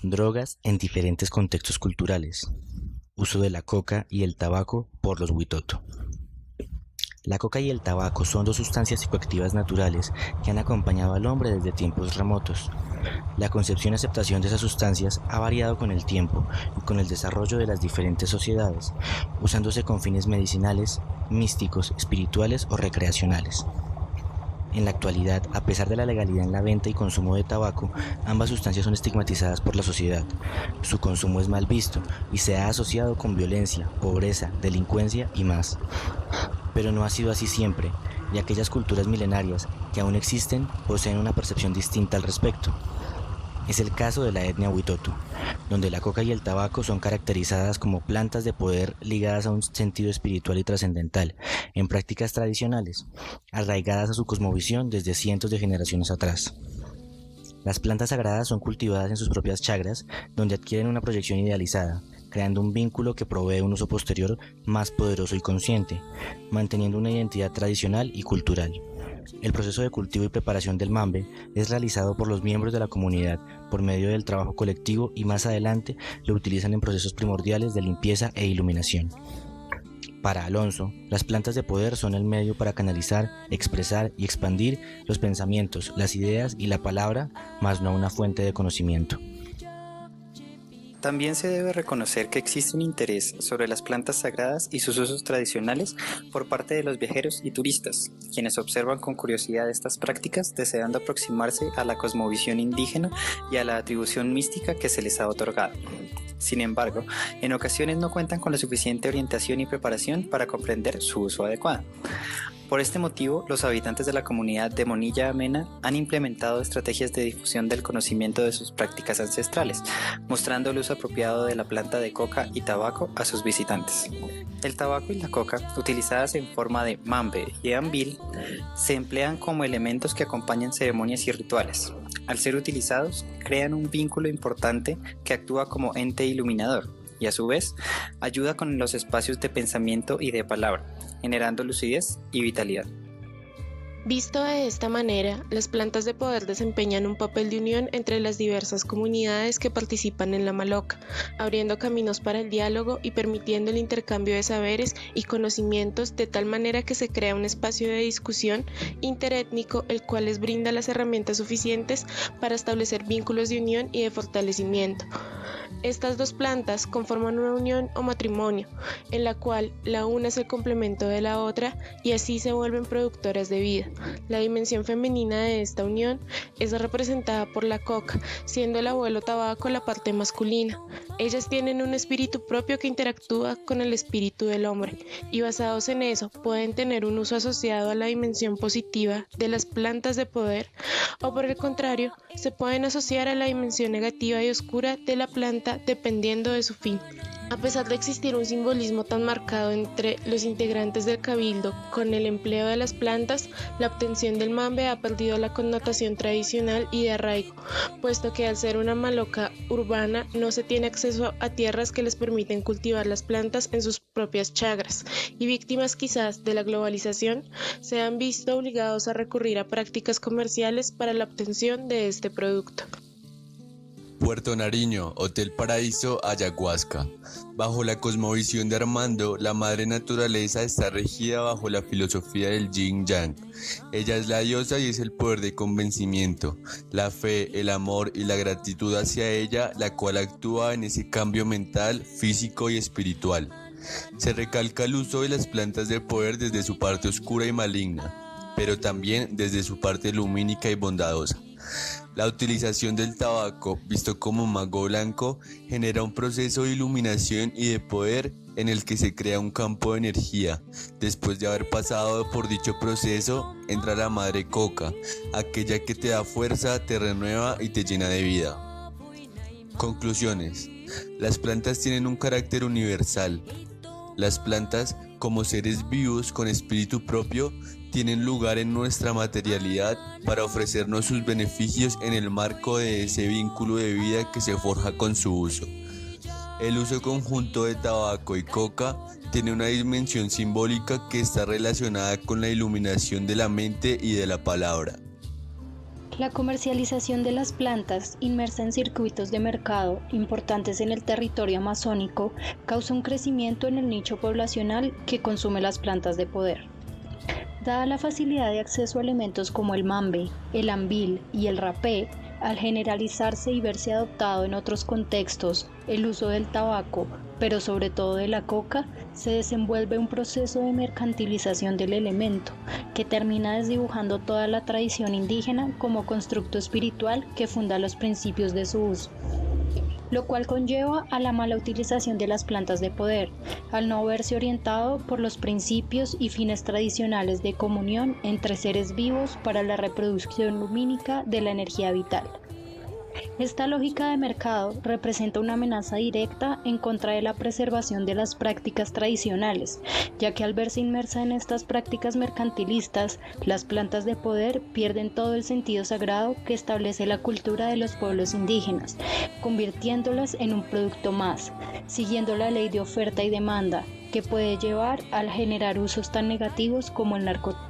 Drogas en diferentes contextos culturales. Uso de la coca y el tabaco por los Witoto. La coca y el tabaco son dos sustancias psicoactivas naturales que han acompañado al hombre desde tiempos remotos. La concepción y aceptación de esas sustancias ha variado con el tiempo y con el desarrollo de las diferentes sociedades, usándose con fines medicinales, místicos, espirituales o recreacionales. En la actualidad, a pesar de la legalidad en la venta y consumo de tabaco, ambas sustancias son estigmatizadas por la sociedad. Su consumo es mal visto y se ha asociado con violencia, pobreza, delincuencia y más. Pero no ha sido así siempre, y aquellas culturas milenarias que aún existen poseen una percepción distinta al respecto. Es el caso de la etnia Witoto, donde la coca y el tabaco son caracterizadas como plantas de poder ligadas a un sentido espiritual y trascendental, en prácticas tradicionales, arraigadas a su cosmovisión desde cientos de generaciones atrás. Las plantas sagradas son cultivadas en sus propias chagras, donde adquieren una proyección idealizada, creando un vínculo que provee un uso posterior más poderoso y consciente, manteniendo una identidad tradicional y cultural. El proceso de cultivo y preparación del mambe es realizado por los miembros de la comunidad por medio del trabajo colectivo y más adelante lo utilizan en procesos primordiales de limpieza e iluminación. Para Alonso, las plantas de poder son el medio para canalizar, expresar y expandir los pensamientos, las ideas y la palabra, más no una fuente de conocimiento. También se debe reconocer que existe un interés sobre las plantas sagradas y sus usos tradicionales por parte de los viajeros y turistas, quienes observan con curiosidad estas prácticas deseando aproximarse a la cosmovisión indígena y a la atribución mística que se les ha otorgado. Sin embargo, en ocasiones no cuentan con la suficiente orientación y preparación para comprender su uso adecuado. Por este motivo, los habitantes de la comunidad de Monilla Amena han implementado estrategias de difusión del conocimiento de sus prácticas ancestrales, mostrando el uso apropiado de la planta de coca y tabaco a sus visitantes. El tabaco y la coca, utilizadas en forma de mambe y ambil, se emplean como elementos que acompañan ceremonias y rituales. Al ser utilizados, crean un vínculo importante que actúa como ente iluminador y a su vez ayuda con los espacios de pensamiento y de palabra, generando lucidez y vitalidad. Visto de esta manera, las plantas de poder desempeñan un papel de unión entre las diversas comunidades que participan en la maloca, abriendo caminos para el diálogo y permitiendo el intercambio de saberes y conocimientos de tal manera que se crea un espacio de discusión interétnico el cual les brinda las herramientas suficientes para establecer vínculos de unión y de fortalecimiento. Estas dos plantas conforman una unión o matrimonio, en la cual la una es el complemento de la otra y así se vuelven productoras de vida. La dimensión femenina de esta unión es representada por la coca, siendo el abuelo tabaco la parte masculina. Ellas tienen un espíritu propio que interactúa con el espíritu del hombre y basados en eso pueden tener un uso asociado a la dimensión positiva de las plantas de poder o por el contrario se pueden asociar a la dimensión negativa y oscura de la planta dependiendo de su fin. A pesar de existir un simbolismo tan marcado entre los integrantes del cabildo con el empleo de las plantas, la obtención del mambe ha perdido la connotación tradicional y de arraigo, puesto que al ser una maloca urbana no se tiene acceso a tierras que les permiten cultivar las plantas en sus propias chagras, y víctimas quizás de la globalización se han visto obligados a recurrir a prácticas comerciales para la obtención de este producto. Puerto Nariño, Hotel Paraíso, Ayahuasca. Bajo la cosmovisión de Armando, la madre naturaleza está regida bajo la filosofía del Yin Yang. Ella es la diosa y es el poder de convencimiento, la fe, el amor y la gratitud hacia ella, la cual actúa en ese cambio mental, físico y espiritual. Se recalca el uso de las plantas de poder desde su parte oscura y maligna, pero también desde su parte lumínica y bondadosa. La utilización del tabaco, visto como mago blanco, genera un proceso de iluminación y de poder en el que se crea un campo de energía. Después de haber pasado por dicho proceso, entra la madre coca, aquella que te da fuerza, te renueva y te llena de vida. Conclusiones. Las plantas tienen un carácter universal. Las plantas, como seres vivos con espíritu propio, tienen lugar en nuestra materialidad para ofrecernos sus beneficios en el marco de ese vínculo de vida que se forja con su uso. El uso conjunto de tabaco y coca tiene una dimensión simbólica que está relacionada con la iluminación de la mente y de la palabra. La comercialización de las plantas, inmersa en circuitos de mercado importantes en el territorio amazónico, causa un crecimiento en el nicho poblacional que consume las plantas de poder. Dada la facilidad de acceso a elementos como el mambe, el ambil y el rapé, al generalizarse y verse adoptado en otros contextos el uso del tabaco, pero sobre todo de la coca, se desenvuelve un proceso de mercantilización del elemento, que termina desdibujando toda la tradición indígena como constructo espiritual que funda los principios de su uso, lo cual conlleva a la mala utilización de las plantas de poder, al no verse orientado por los principios y fines tradicionales de comunión entre seres vivos para la reproducción lumínica de la energía vital. Esta lógica de mercado representa una amenaza directa en contra de la preservación de las prácticas tradicionales, ya que al verse inmersa en estas prácticas mercantilistas, las plantas de poder pierden todo el sentido sagrado que establece la cultura de los pueblos indígenas, convirtiéndolas en un producto más, siguiendo la ley de oferta y demanda, que puede llevar al generar usos tan negativos como el narcotráfico